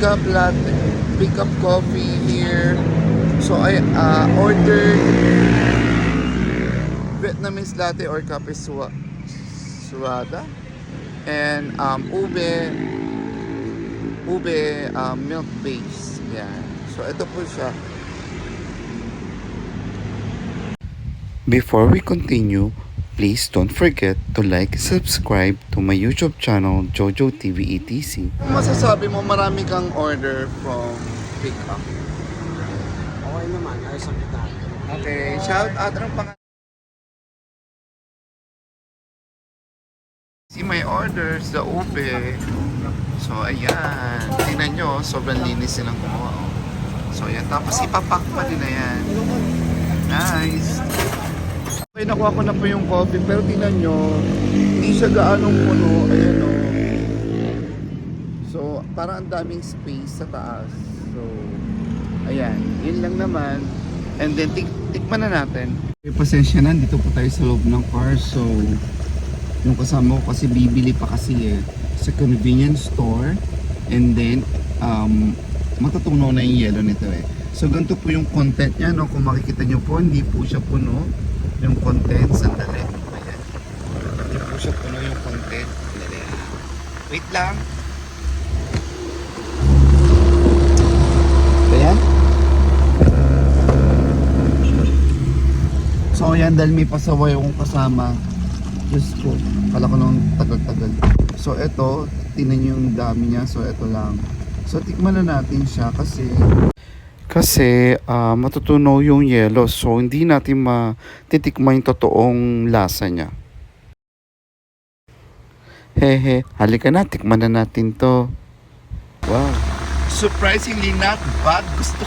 Pick up latte, pick up coffee here. So I ordered Vietnamese latte or kape suada and ube milk base. Yan. So ito po siya. Before we continue, please don't forget to like and subscribe to my YouTube channel, Jojo TV ETC. Kung masasabi mo marami kang order from pick up. Okay naman, ayos ang kita. Okay, shout out. Anong pangalan? See my orders, the ube. So ayan, tingnan nyo, sobrang linis silang gumawa. Oh. So ayan, tapos ipapak pa din na yan. Nice. Okay, nakuha ko na po yung coffee, pero tingnan nyo, hindi siya gaanong puno. Ayan o. So, parang ang daming space sa taas. So, ayan, yun lang naman. And then, tikman na natin. Okay, pasensya na, dito po tayo sa loob ng car. So, yung kasama ko kasi bibili pa kasi sa convenience store. And then, matutunaw na yung yellow nito So, ganito po yung content niya, no? Kung makikita nyo po, hindi po siya puno yung content. Sandali. Ayan. Hindi po siya puno yung content. Sandali. Wait lang. Ayan. So, ayan, dahil may pasaway akong kasama. Diyos ko, kala ko nung tagal-tagal. So, eto, tingnan nyo yung dami niya. So, eto lang. So, tikman na natin siya kasi matutunaw yung yellow, so hindi natin matitikman yung totoong lasa niya. Hehe, halika na, tikman na natin to. Wow. Surprisingly not bad. Gusto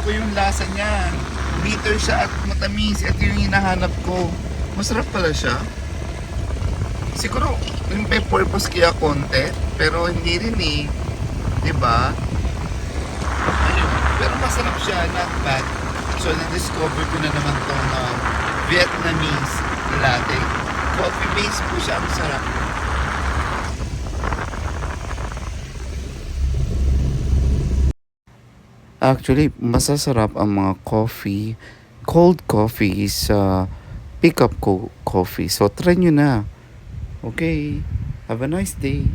ko yung lasa niya. Bitter siya at matamis. Ito yung hinahanap ko. Masarap pala siya. Siguro yung may purpose kaya konti, pero hindi rin diba? Pero masarap siya, not bad. So, na-discover ko na naman to na Vietnamese latte. Coffee base po siya, ang sarap. Actually, masasarap ang mga coffee, cold coffee sa pick up coffee. So, try nyo na. Okay, have a nice day.